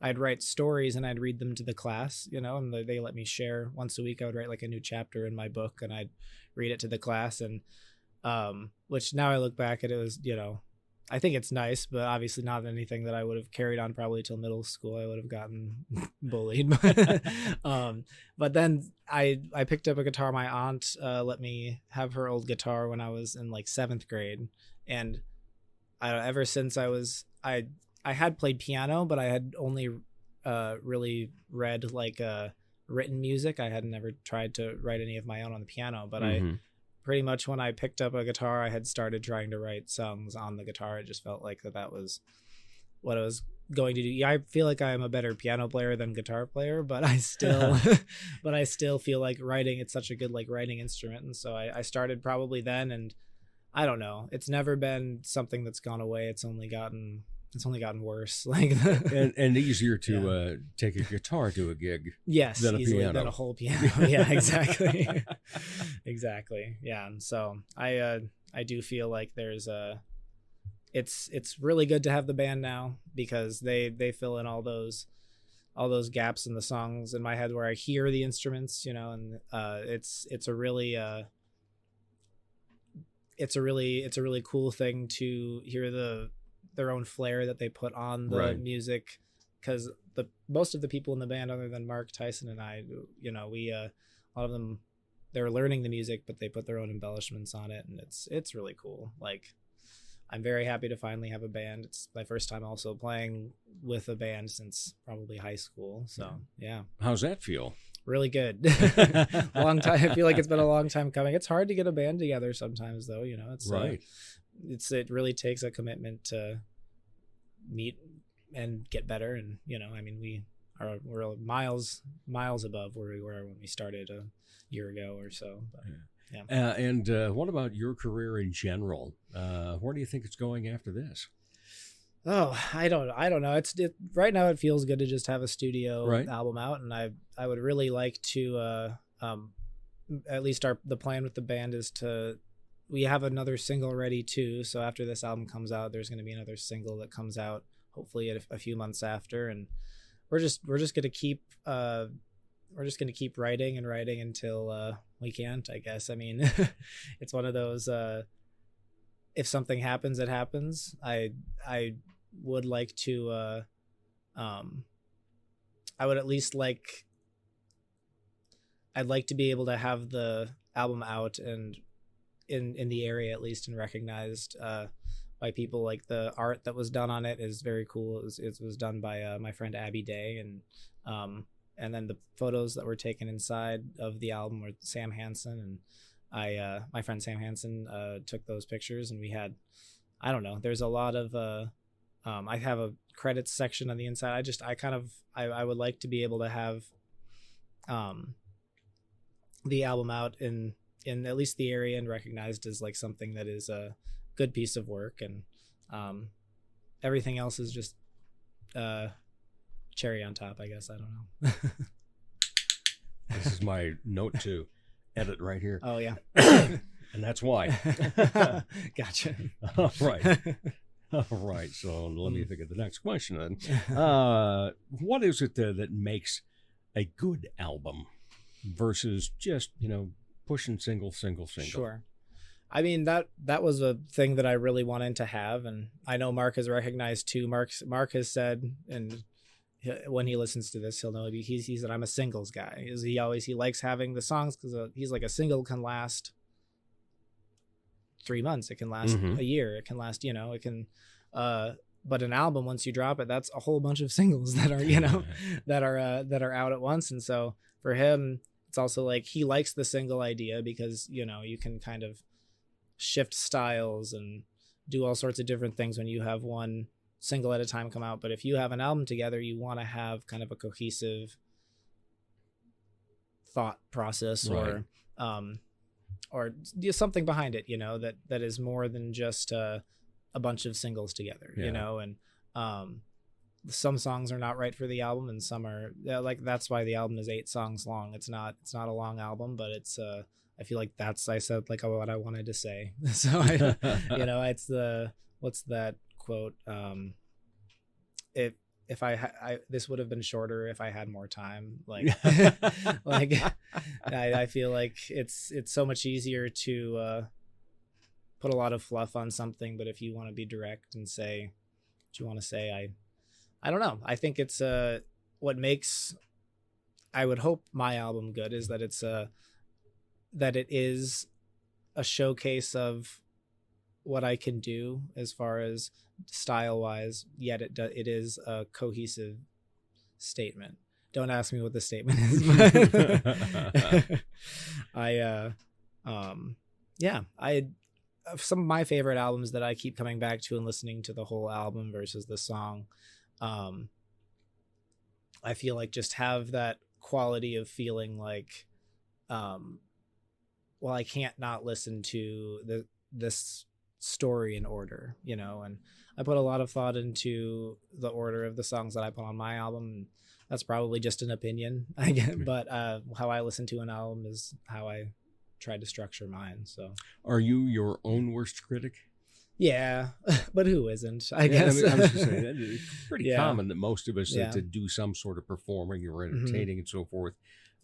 I'd write stories and I'd read them to the class, you know, and they let me share once a week. I would write like a new chapter in my book and I'd read it to the class. And which now I look back at, it was, you know, I think it's nice, but obviously not anything that I would have carried on probably till middle school. I would have gotten bullied. But then I picked up a guitar. My aunt let me have her old guitar when I was in like 7th grade. And ever since I had played piano, but I had only really read like written music. I had never tried to write any of my own on the piano, but I pretty much, when I picked up a guitar, I had started trying to write songs on the guitar. It just felt like that was what I was going to do. Yeah, I feel like I am a better piano player than guitar player, but I still feel like writing, it's such a good like writing instrument. And so I started probably then, and I don't know, it's never been something that's gone away. It's only gotten worse. Like and easier to take a guitar to a gig. Yes, than a easily piano. than a whole piano. Yeah, exactly. Exactly. Yeah. And so I do feel like there's it's really good to have the band now, because they fill in all those gaps in the songs in my head where I hear the instruments, you know, and it's a really cool thing to hear their own flair that they put on the music, because most of the people in the band, other than Mark, Tyson, and I, you know, we a lot of them, they're learning the music, but they put their own embellishments on it, and it's really cool. Like, I'm very happy to finally have a band. It's my first time also playing with a band since probably high school. So yeah. How's that feel? Really good. Long time. I feel like it's been a long time coming. It's hard to get a band together sometimes, though. You know, it's right. It really takes a commitment to meet and get better. And, you know, I mean, we're miles above where we were when we started a year ago or so. But, yeah. And what about your career in general? Where do you think it's going after this? Oh, I don't know. Right now it feels good to just have a studio album out, and I would really like to at least the plan with the band is we have another single ready too. So after this album comes out, there's going to be another single that comes out hopefully a few months after, and we're just going to keep writing and writing until we can't, I guess. I mean, it's one of those if something happens, it happens. I would like to I would at least I'd like to be able to have the album out and in the area at least, and recognized by people. Like, the art that was done on it is very cool. It was done by my friend Abby Day, and then the photos that were taken inside of the album were Sam Hansen, and my friend Sam Hansen took those pictures, and we had, I don't know, there's a lot of I have a credits section on the inside. I would like to be able to have, the album out in at least the area and recognized as like something that is a good piece of work, and everything else is just cherry on top, I guess. I don't know. This is my note to edit right here. Oh yeah. And that's why. Gotcha. All right. All right. So let me think of the next question then. What is it that makes a good album versus just, pushing single? Sure. I mean, that was a thing that I really wanted to have, and I know Mark has recognized too. Mark has said, and when he listens to this, he'll know he said I'm a singles guy. He likes having the songs because he's like, a single can last 3 months, it can last a year, it can last, it can. But an album, once you drop it, that's a whole bunch of singles that are that are out at once, and so for him, it's also like he likes the single idea because you can kind of shift styles and do all sorts of different things when you have one single at a time come out. But if you have an album together, you want to have kind of a cohesive thought process, right, or something behind it, that is more than just a bunch of singles together, and some songs are not right for the album, and some are like, that's why the album is 8 songs long. It's not a long album, but it's I feel like I said like what I wanted to say. So it's what's that quote? If I this would have been shorter if I had more time. Like, I feel like it's so much easier to put a lot of fluff on something, but if you want to be direct and say what you want to say, I don't know. I think it's what makes, I would hope, my album good is that that it is a showcase of what I can do as far as style wise, yet it is a cohesive statement. Don't ask me what the statement is, but some of my favorite albums that I keep coming back to and listening to the whole album versus the song, I feel like just have that quality of feeling like, well, I can't not listen to this story in order, and I put a lot of thought into the order of the songs that I put on my album. That's probably just an opinion, I get, but how I listen to an album is how I try to structure mine. So, are you your own worst critic? Yeah, but who isn't? I guess. I was just saying, it's pretty common that most of us to do some sort of performing or entertaining and so forth.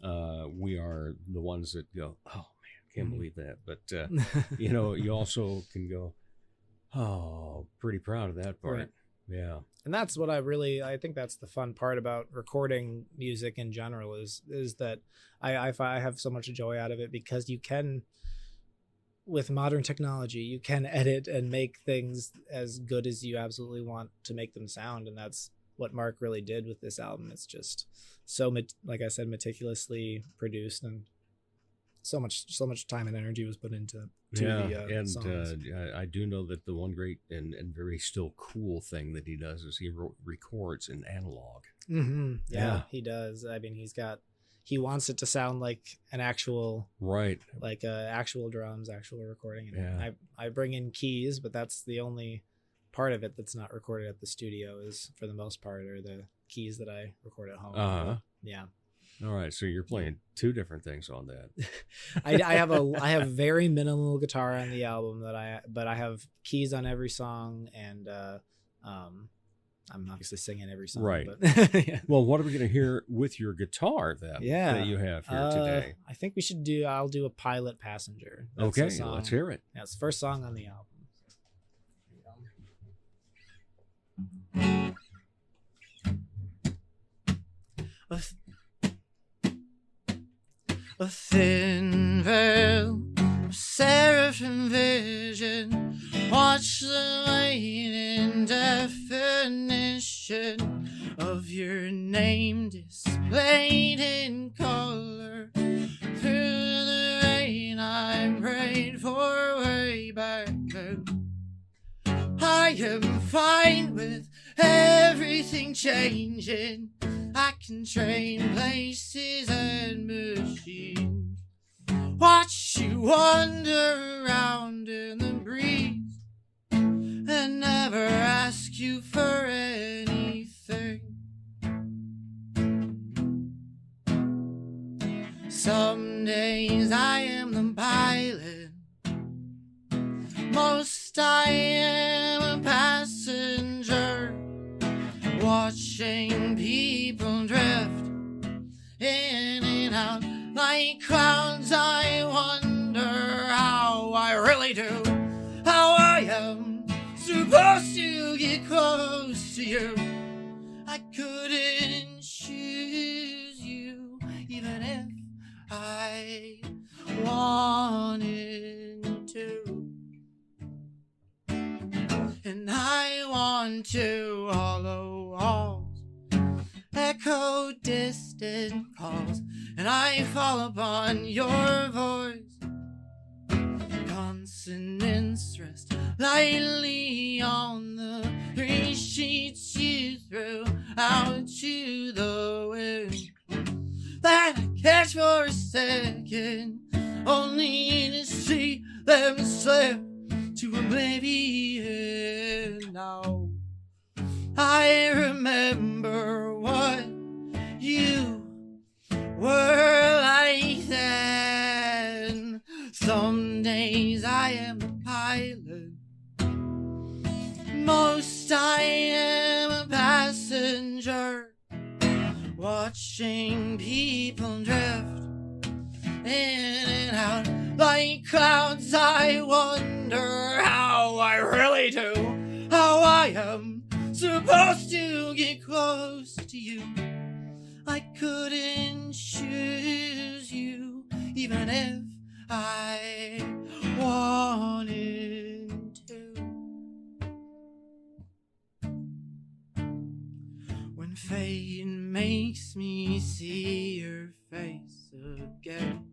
We are the ones that go, oh man, can't believe that. But you also can go, oh, pretty proud of that part. Right. Yeah. And that's what I think that's the fun part about recording music in general is that I have so much joy out of it, because you can, with modern technology, you can edit and make things as good as you absolutely want to make them sound. And that's what Mark really did with this album. It's just so, like I said, meticulously produced, and so much time and energy was put into the songs. I do know that the one great and very still cool thing that he does is he records in analog. Mm-hmm. Yeah, he does. I mean, he wants it to sound like an actual, right, like actual drums, actual recording. And I bring in keys, but that's the only part of it that's not recorded at the studio. Is for the most part are the keys that I record at home. Yeah. All right, so you're playing 2 different things on that. I have very minimal guitar on the album but I have keys on every song, and I'm obviously singing every song. Right. But yeah. Well, what are we going to hear with your guitar then? Yeah. That you have here today. I think I'll do a Pilot Passenger. That's okay, let's hear it. Yeah, it's the first song on the album. A thin veil of seraphim vision, watch the waning definition of your name displayed in color. Through the rain I prayed for way back then. I am fine with everything changing. I can train places and machines. Watch you wander around in the breeze and never ask you for anything. Some days I am the pilot, most I am a passenger, watching people drift in and out like clouds. I wonder how I really do, how I am supposed to get close to you. I couldn't choose you even if I wanted to. And I want to hollow walls, echo distant calls, and I fall upon your voice. Consonants rest lightly on the three sheets you threw out to the wind, that I catch for a second, only to see them slip to oblivion. Now I remember what you were like then. Some days I am the pilot, most I am a passenger, watching people drift in and out like clouds. I wonder how I really do, how I am supposed to get close to you. I couldn't choose you even if I wanted to. When fate makes me see your face again,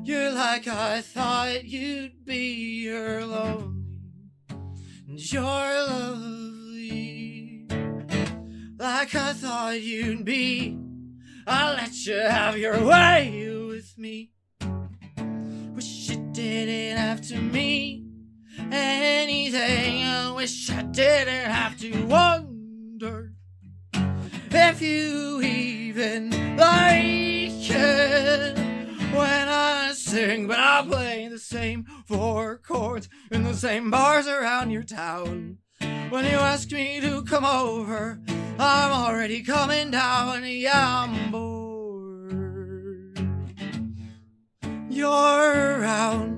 you're like I thought you'd be. You're lonely and you're lovely, like I thought you'd be. I'll let you have your way with me. Wish you didn't have to mean anything. I wish I didn't have to wonder if you even like it when I sing. But I'll play the same four chords in the same bars around your town. When you ask me to come over, I'm already coming down. Yeah, I'm bored. You're around.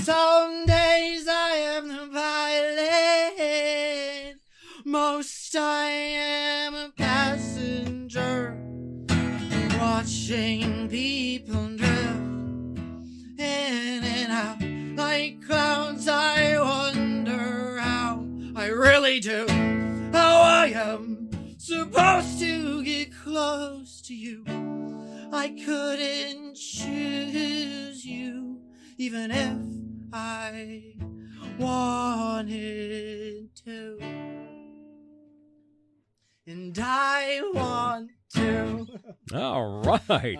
Some days I am the pilot, most I am a passenger, watching people drift in and out like clouds. I wonder how I really do, how I am supposed to get close to you. I couldn't choose you even if I wanted to. And I want to. All right. All right.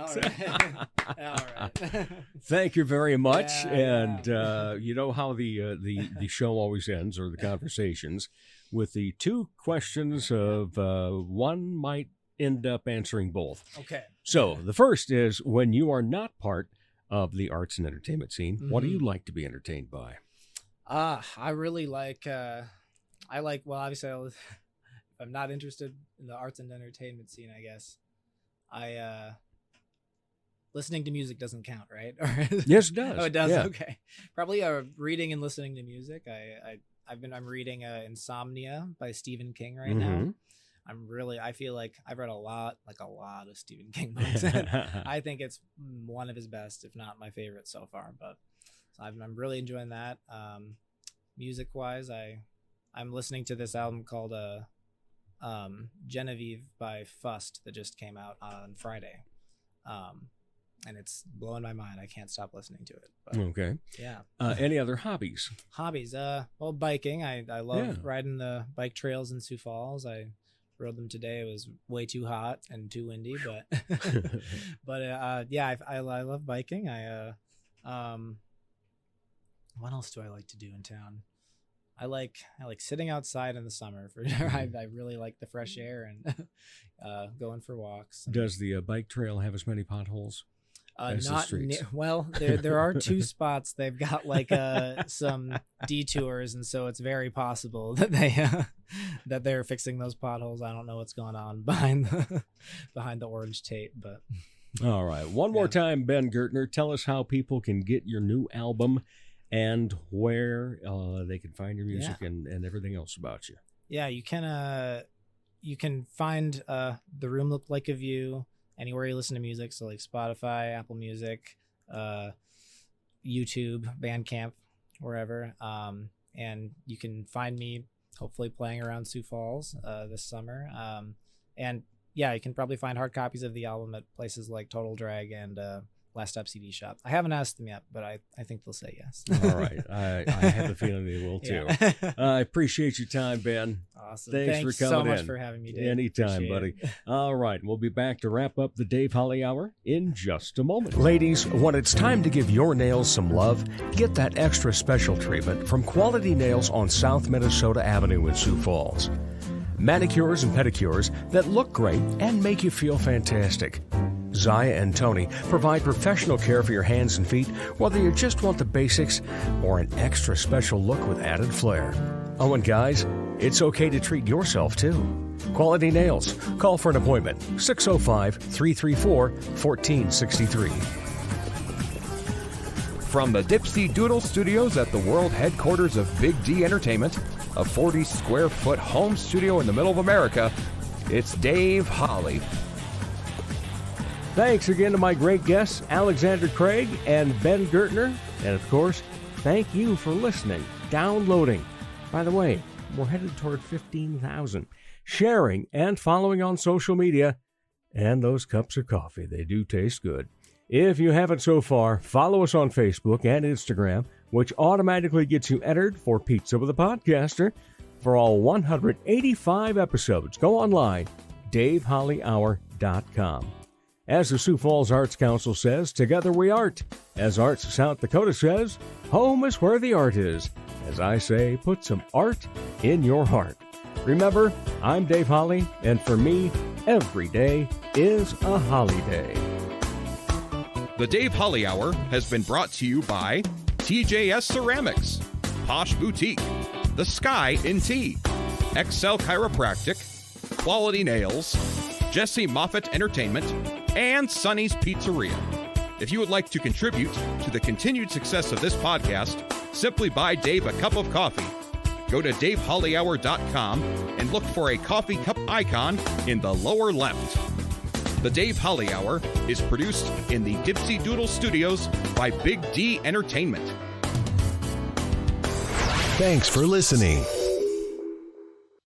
All right. Thank you very much. Yeah, and you know how the show always ends, or the conversations, with the two questions of one might end up answering both. Okay. So the first is, when you are not part of the arts and entertainment scene, what do you like to be entertained by? I really like, well, obviously, if I'm not interested in the arts and entertainment scene, I guess listening to music doesn't count, right? Yes, it does. Oh, it does. Yeah. Okay. Probably reading and listening to music. I'm reading Insomnia by Stephen King right now. I feel like I've read a lot of Stephen King books. I think it's one of his best, if not my favorite so far. But so I'm really enjoying that. Music wise, I'm listening to this album called Genevieve by Fust that just came out on Friday. and it's blowing my mind. I can't stop listening to it. But, Okay. yeah. Any other hobbies? Hobbies. Well, biking. I love riding the bike trails in Sioux Falls. I rode them today. It was way too hot and too windy, but yeah, I love biking. What else do I like to do in town? I like sitting outside in the summer for sure. I really like the fresh air and going for walks. Does the bike trail have as many potholes as the streets? Well, there are 2 spots. They've got like some detours, and so it's very possible that they're fixing those potholes. I don't know what's going on behind the orange tape, but all right. One more time, Ben Gertner, tell us how people can get your new album and where they can find your music and everything else about you. Yeah, you can find The Room Looked Like a View anywhere you listen to music, so like Spotify, Apple Music, YouTube, Bandcamp, wherever. And you can find me hopefully playing around Sioux Falls this summer. And yeah, you can probably find hard copies of the album at places like Total Drag and Last Stop CD Shop. I haven't asked them yet, but I think they'll say yes. All right. I have a feeling they will too. I appreciate your time, Ben. Awesome. Thanks for coming so much in. for having me, Dave. Anytime, buddy. All right. We'll be back to wrap up the Dave Holly Hour in just a moment. Ladies, when it's time to give your nails some love, get that extra special treatment from Quality Nails on South Minnesota Avenue in Sioux Falls. Manicures and pedicures that look great and make you feel fantastic. Zaya and Tony provide professional care for your hands and feet, whether you just want the basics or an extra special look with added flair. Oh, and guys, it's okay to treat yourself too. Quality Nails. Call for an appointment. 605-334-1463. From the Dipsy Doodle Studios at the world headquarters of Big D Entertainment, a 40-square-foot home studio in the middle of America, it's Dave Holly. Thanks again to my great guests, Alexander Craig and Ben Gertner. And of course, thank you for listening, downloading. By the way, we're headed toward 15,000. Sharing and following on social media. And those cups of coffee, they do taste good. If you haven't so far, follow us on Facebook and Instagram, which automatically gets you entered for Pizza with a Podcaster for all 185 episodes. Go online, DaveHollyHour.com. As the Sioux Falls Arts Council says, together we art. As Arts South Dakota says, home is where the art is. As I say, put some art in your heart. Remember, I'm Dave Holly, and for me, every day is a holiday. The Dave Holly Hour has been brought to you by TJS Ceramics, Posh Boutique, The Sky in Tea, Excel Chiropractic, Quality Nails, Jesse Moffitt Entertainment, and Sonny's Pizzeria. If you would like to contribute to the continued success of this podcast, simply buy Dave a cup of coffee. Go to DaveHollyHour.com and look for a coffee cup icon in the lower left. The Dave Holly Hour is produced in the Dipsy Doodle Studios by Big D Entertainment. Thanks for listening.